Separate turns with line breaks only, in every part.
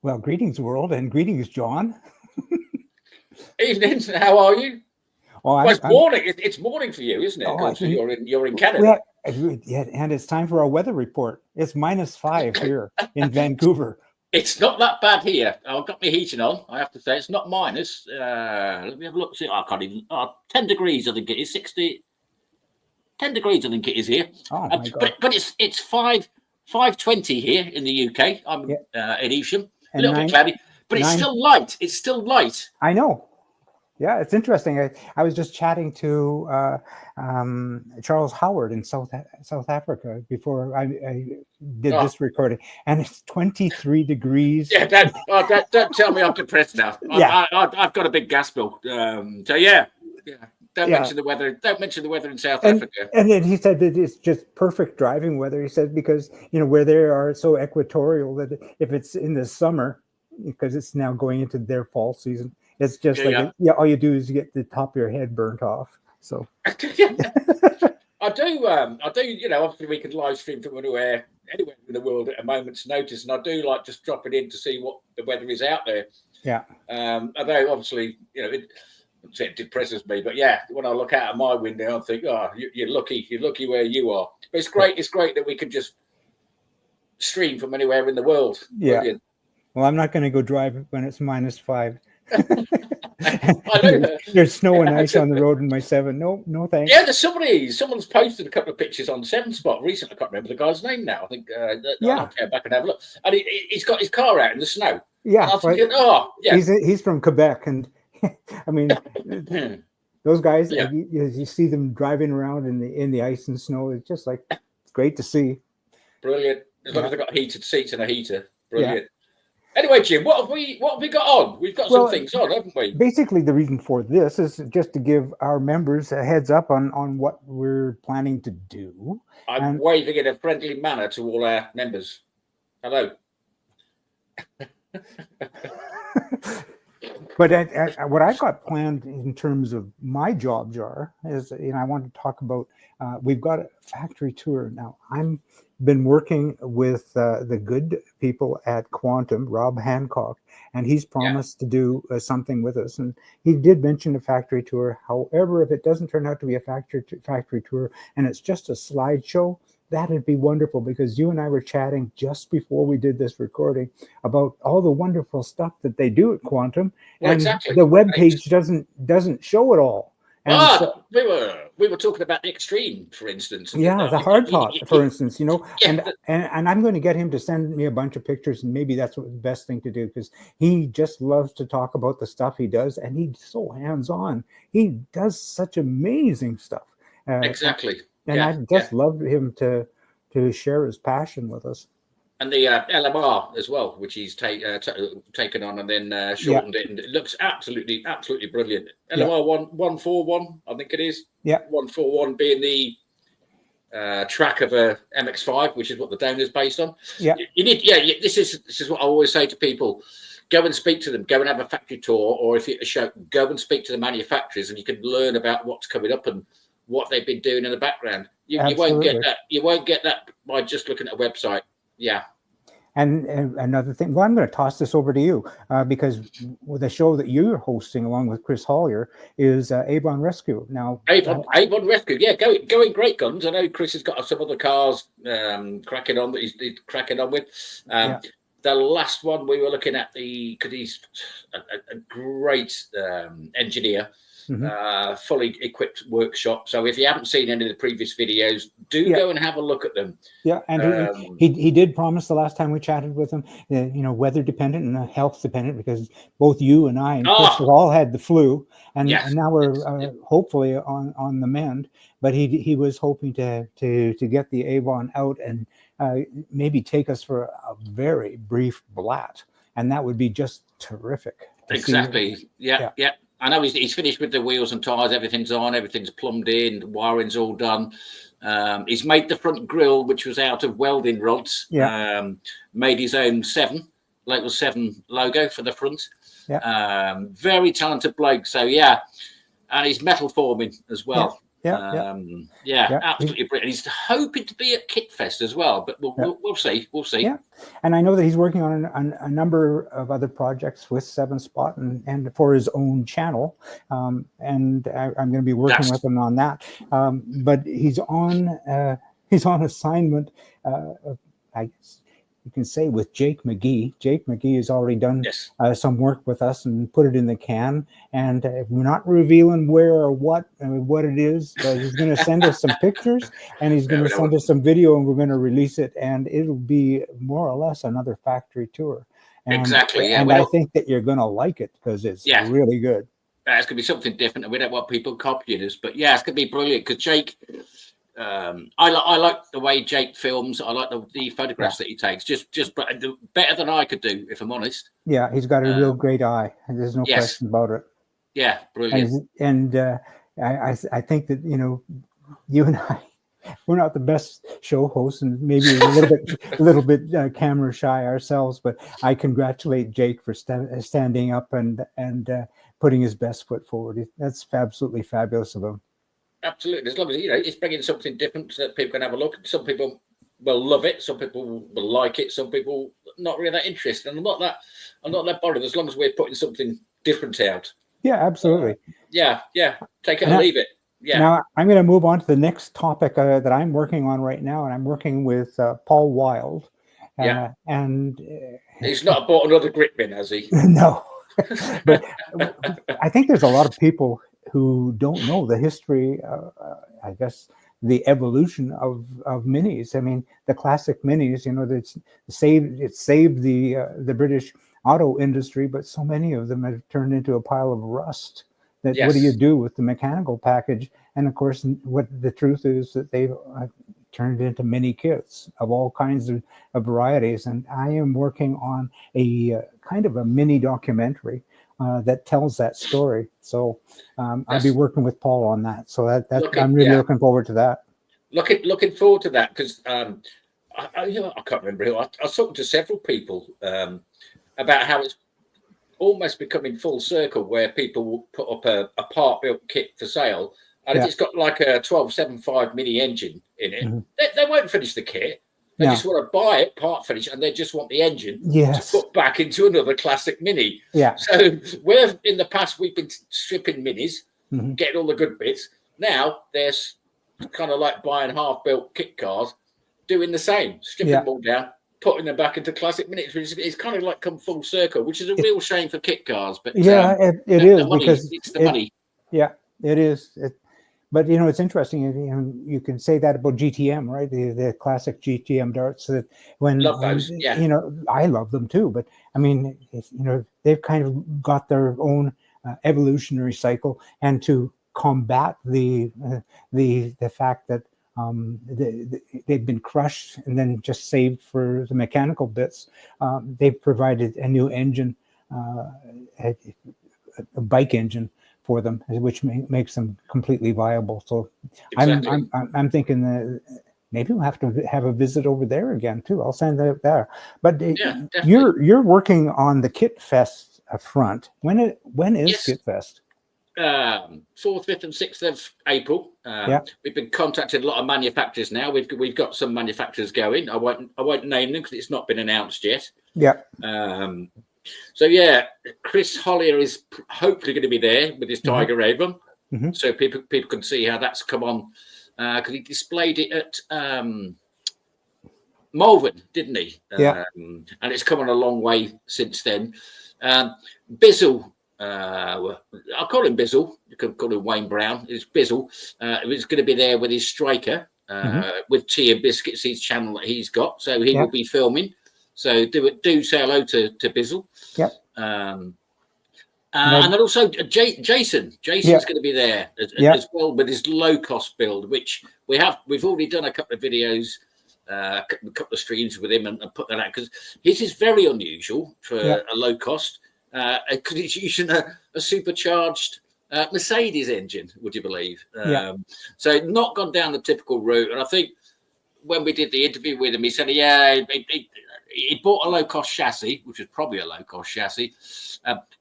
Well, greetings, world, and greetings, John.
Evening. How are you?
Oh,
Well, it's morning. It's morning for you, isn't it?
Oh,
Because you're in Canada.
Yeah, and it's time for our weather report. It's -5 here in Vancouver.
It's not that bad here. I've got my heating on. I have to say, it's not minus. Let me have a look. See, I can't even. 10 degrees. I think it is 10 degrees. I think it is here.
Oh my God!
But it's 5:20 here in the UK. I'm in Evesham. A little bit cloudy, but it's still light. It's still light.
I know. Yeah, it's interesting. I was just chatting to Charles Howard in South Africa before I did this recording, and it's 23 degrees.
Yeah, don't tell me I'm depressed now.
Yeah.
I've got a big gas bill. So yeah. Don't mention the weather. Don't mention the weather in South Africa.
And then he said that it's just perfect driving weather. He said because where they are so equatorial that if it's in the summer, because it's now going into their fall season. It's just all you do is you get the top of your head burnt off. So
I do. Obviously we can live stream from anywhere in the world at a moment's notice, and I do like just dropping in to see what the weather is out there.
Yeah.
Although obviously, it depresses me, but when I look out of my window, I think, you're lucky where you are. But it's great. It's great that we can just stream from anywhere in the world.
Yeah.
Brilliant.
Well, I'm not going to go drive when it's -5.
I know.
There's snow and ice on the road in my 7. No thanks.
Yeah, someone's posted a couple of pictures on 7Spot recently. I can't remember the guy's name now. I think I'll go back and have a look. And he's got his car out in the snow.
Yeah,
thinking,
he's from Quebec, and I mean those guys. You see them driving around in the ice and snow. It's just like it's great to see.
Brilliant. As long as they've got heated seats and a heater. Brilliant. Yeah. Anyway, Jim, what have we got on? We've got some things on, haven't we?
Basically, the reason for this is just to give our members a heads up on what we're planning to do.
I'm waving in a friendly manner to all our members. Hello.
But what I've got planned in terms of my job jar is, I want to talk about, we've got a factory tour. Now, I'm been working with the good people at Quantum, Rob Hancock, and he's promised to do something with us. And he did mention a factory tour. However, if it doesn't turn out to be a factory tour and it's just a slideshow, that'd be wonderful, because you and I were chatting just before we did this recording about all the wonderful stuff that they do at Quantum, and the webpage doesn't show it all. And
we were talking about the extreme, for instance.
The hard top, for instance, and I'm going to get him to send me a bunch of pictures, and maybe that's the best thing to do, because he just loves to talk about the stuff he does, and he's so hands-on. He does such amazing stuff.
Exactly.
And I'd just love him to share his passion with us.
And the LMR as well, which he's taken on and then shortened it, and it looks absolutely brilliant. LMR 141, I think it is.
Yeah.
141 being the track of a MX-5, which is what the down is based on.
Yeah.
You need. This is what I always say to people: go and speak to them. Go and have a factory tour, or if you're at a show, go and speak to the manufacturers, and you can learn about what's coming up and what they've been doing in the background. You won't get that. You won't get that by just looking at a website. Yeah.
And another thing, well, I'm going to toss this over to you because the show that you're hosting along with Chris Hollier is Avon Rescue. Now,
Avon Rescue, going great guns. I know Chris has got some other cars cracking on that he's cracking on with. The last one we were looking at, because he's a great engineer. Fully equipped workshop. So if you haven't seen any of the previous videos, go and have a look at them.
Yeah, and he did promise the last time we chatted with him, weather dependent and health dependent, because both you and I and Chris have all had the flu, and now we're hopefully on the mend. But he was hoping to get the Avon out and maybe take us for a very brief blat, and that would be just terrific.
Exactly. Yeah. I know he's finished with the wheels and tyres. Everything's on. Everything's plumbed in. The wiring's all done. He's made the front grille, which was out of welding rods. Made his own local 7 logo for the front. Very talented bloke. So and he's metal forming as well.
Yeah.
Absolutely brilliant. He's hoping to be at KitFest as well, but we'll see. We'll see.
Yeah, and I know that he's working on a number of other projects with 7Spot and for his own channel, and I'm going to be working with him on that. But he's on assignment. I guess you can say with Jake McGee. Jake McGee has already done some work with us and put it in the can. And we're not revealing where or what it is, but he's going to send us some pictures and he's going to send us some video, and we're going to release it. And it'll be more or less another factory tour. And,
exactly. Yeah.
And I think that you're going to like it because it's really good.
It's going to be something different, and we don't want people copying us. But yeah, it's going to be brilliant because Jake. I like the way Jake films. I like the photographs that he takes. Just better than I could do, if I'm honest.
Yeah, he's got a real great eye. There's no question about it.
Yeah, brilliant.
And I think that you and I, we're not the best show hosts, and maybe a little bit camera shy ourselves. But I congratulate Jake for standing up and putting his best foot forward. That's absolutely fabulous of him.
Absolutely, as long as it's bringing something different so that people can have a look. Some people will love it, some people will like it, some people not really that interested. And I'm not that bothered as long as we're putting something different out.
Yeah, absolutely.
Take it or leave it. Yeah.
Now I'm going to move on to the next topic that I'm working on right now, and I'm working with Paul Wild. And
he's not bought another grip bin, has he?
No, but I think there's a lot of people who don't know the history, I guess, the evolution of minis. I mean, the classic minis, it saved the British auto industry, but so many of them have turned into a pile of rust. What do you do with the mechanical package? And of course, what the truth is that they've turned into mini kits of all kinds of varieties. And I am working on a kind of a mini documentary that tells that story. So I'll be working with Paul on that. So I'm really looking forward to that.
Looking forward to that because I can't remember who. I was talking to several people about how it's almost becoming full circle, where people will put up a part-built kit for sale, and if it's got like a 1275 mini engine in it, they won't finish the kit. They just want to buy it, part finish, and they just want the engine to put back into another classic mini.
Yeah.
So where in the past we've been stripping minis, getting all the good bits, now there's kind of like buying half-built kit cars, doing the same, stripping them all down, putting them back into classic minis. It's kind of like come full circle, which is a real shame for kit cars. But
it is because
it's the money.
Yeah, it is. But it's interesting. You can say that about GTM, right? The classic GTM darts. That
love those.
I love them too. But I mean, they've kind of got their own evolutionary cycle, and to combat the fact that they've been crushed and then just saved for the mechanical bits, they've provided a new engine, a bike engine for them, which makes them completely viable. So exactly. I'm thinking that maybe we'll have to have a visit over there again too. I'll send it there. But you're working on the KitFest front. When is KitFest?
4th, 5th, and 6th of April. We've been contacting a lot of manufacturers now. We've got some manufacturers going. I won't name them because it's not been announced yet. So Chris Hollier is hopefully going to be there with his Tiger Raven, so people can see how that's come on, because he displayed it at Malvern, didn't he? And it's come on a long way since then. Bizzle, I'll call him Bizzle. You can call him Wayne Brown. It's Bizzle. He's going to be there with his Striker, with Tea and Biscuits, his channel that he's got. So he will be filming. So do say hello to Bizzle. And then also Jason's going to be there as well with his low cost build, which we've already done a couple of videos, a couple of streams with him and put that out, because his is very unusual for a low cost, because it's using a supercharged Mercedes engine, would you believe? So not gone down the typical route. And I think when we did the interview with him, he said, he bought a low-cost chassis, which was probably a low-cost chassis,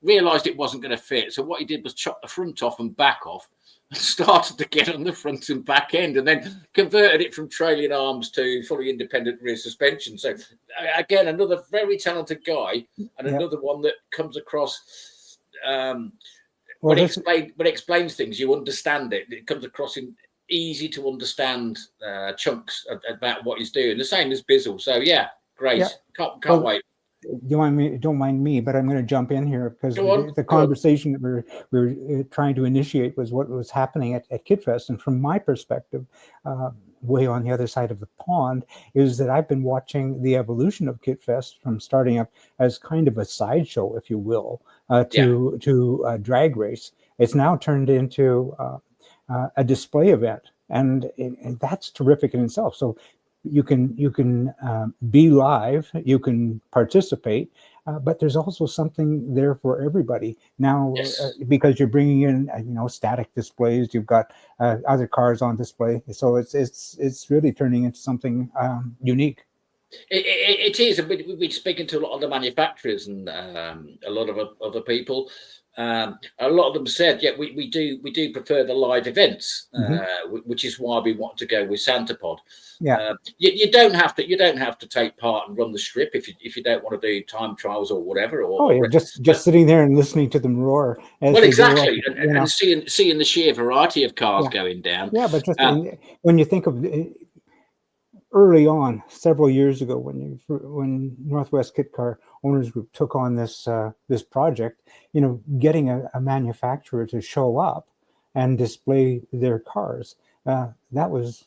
realised it wasn't going to fit. So what he did was chop the front off and back off started to get on the front and back end, and then converted it from trailing arms to fully independent rear suspension. So again, another very talented guy, and another one that comes across when it explains things, you understand it. It comes across in easy to understand chunks about what he's doing. The same as Bizzle. So yeah, great.
Yeah.
Can't wait.
Don't mind me, but I'm going to jump in here because the conversation that we were trying to initiate was what was happening at KitFest. And from my perspective, way on the other side of the pond, is that I've been watching the evolution of KitFest from starting up as kind of a sideshow, if you will, to a drag race. It's now turned into a display event, and that's terrific in itself. So you can be live, you can participate, but there's also something there for everybody now. Because you're bringing in static displays, you've got other cars on display, so it's really turning into something unique.
It is. We've been speaking to a lot of the manufacturers and a lot of other people. A lot of them said, we do prefer the live events, which is why we want to go with SantaPod. You don't have to take part and run the strip if you don't want to do time trials or whatever.
Just sitting there and listening to them roar.
Well, exactly, and seeing the sheer variety of cars going down.
Yeah, but just when you think of early on, several years ago, when Northwest Kit Car Owners Group took on this project, getting a manufacturer to show up and display their cars, that was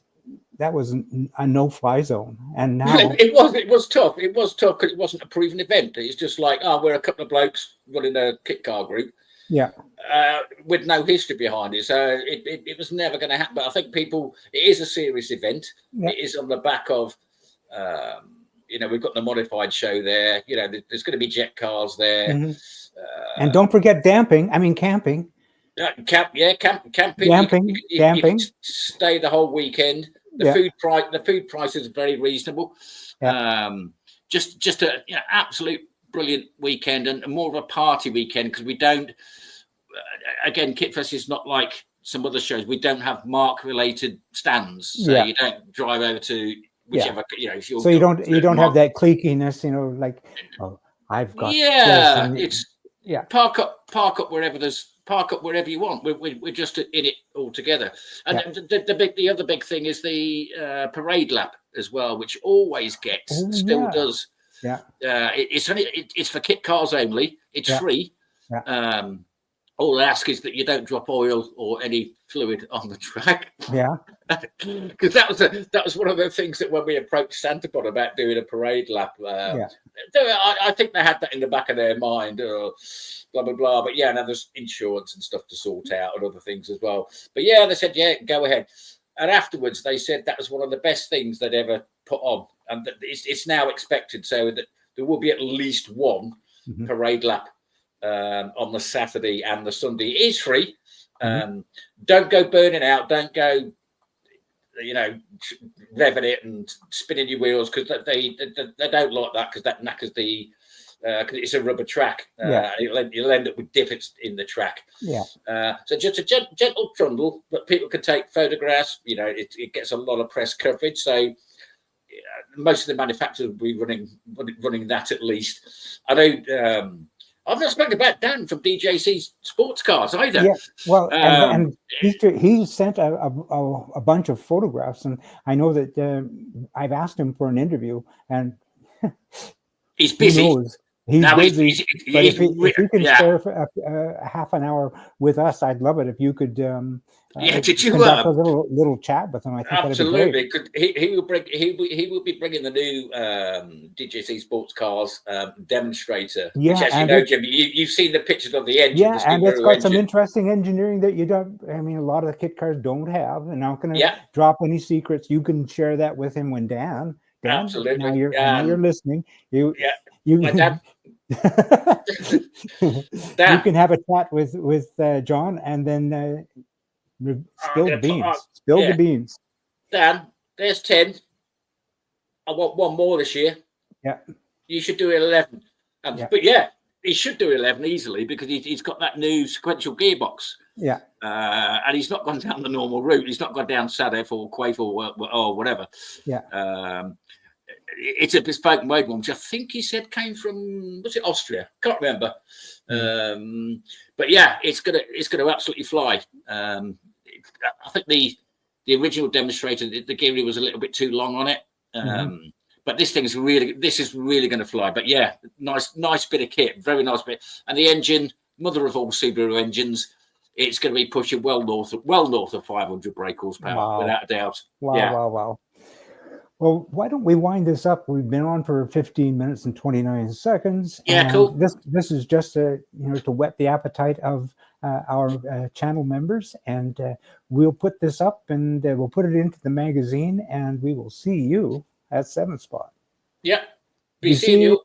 a no-fly zone. And now
it was tough. It was tough because it wasn't a proven event. It's just like, we're a couple of blokes running a kit car group.
Yeah.
With no history behind it, so it was never going to happen. But I think it is a serious event. Yeah. It is on the back of, we've got the modified show there. There's going to be jet cars there,
and don't forget camping.
Camping.
Camping.
You can stay the whole weekend. The food price is very reasonable. Yeah. Just a absolute brilliant weekend and more of a party weekend, because we don't. Again, KitFest is not like some other shows. We don't have mark-related stands, so you don't drive over to whichever. If you're
you don't have that cliquiness. I've got.
Park up wherever you want. We're just in it all together. And the other big thing is the parade lap as well, which always does. Yeah. It's for kit cars only. It's free. Yeah. All I ask is that you don't drop oil or any fluid on the track.
Yeah.
Because that was one of the things that when we approached SantaPod about doing a parade lap, I think they had that in the back of their mind, or blah blah blah. But now there's insurance and stuff to sort out and other things as well. But they said go ahead. And afterwards they said that was one of the best things they'd ever put on, and that it's now expected, so that there will be at least one parade lap on the Saturday and the Sunday. It is free. Don't go burning out. Don't go, revving it and spinning your wheels, because they don't like that, because that knackers the. Because it's a rubber track, you'll end up with divots in the track. So just a gentle trundle, but people can take photographs. It gets a lot of press coverage. So most of the manufacturers will be running that at least. I know. I've not spoken about Dan from DJC Sports Cars either. Yeah,
well, and he sent a bunch of photographs, and I know that I've asked him for an interview, and
he's busy.
He's busy, but if he can spare a half an hour with us, I'd love it if you could.
Did you
conduct a little chat with him? I think
absolutely. He will be bringing the new DJC Sports Cars demonstrator. Which, as you know, Jim, you've seen the pictures of the engine.
Yeah, and it's got some interesting engineering that you don't. I mean, a lot of the kit cars don't have. And I'm not going to drop any secrets. You can share that with him when Dan.
Absolutely.
Now you're listening. You
Dan.
You can have a chat with John, and then spill the beans. Spill the beans.
Dan, there's 10. I want one more this year.
Yeah.
You should do 11. But he should do 11 easily because he's got that new sequential gearbox.
Yeah.
And he's not gone down the normal route. He's not gone down SADF or Quafe or whatever.
Yeah.
It's a bespoke mode one, which I think he said came from, was it Austria? Can't remember. But yeah, it's gonna absolutely fly. I think the original demonstrator, the gear was a little bit too long on it. But this is really going to fly. But yeah, nice bit of kit, very nice bit. And the engine, mother of all Subaru engines, it's going to be pushing well north of 500 brake horsepower, without a doubt.
Wow. Well, why don't we wind this up? We've been on for 15 minutes and 29 seconds.
Yeah, cool.
This is just to whet the appetite of our channel members, and we'll put this up and we'll put it into the magazine, and we will see you at 7 Spot.
Yeah. Be seeing you.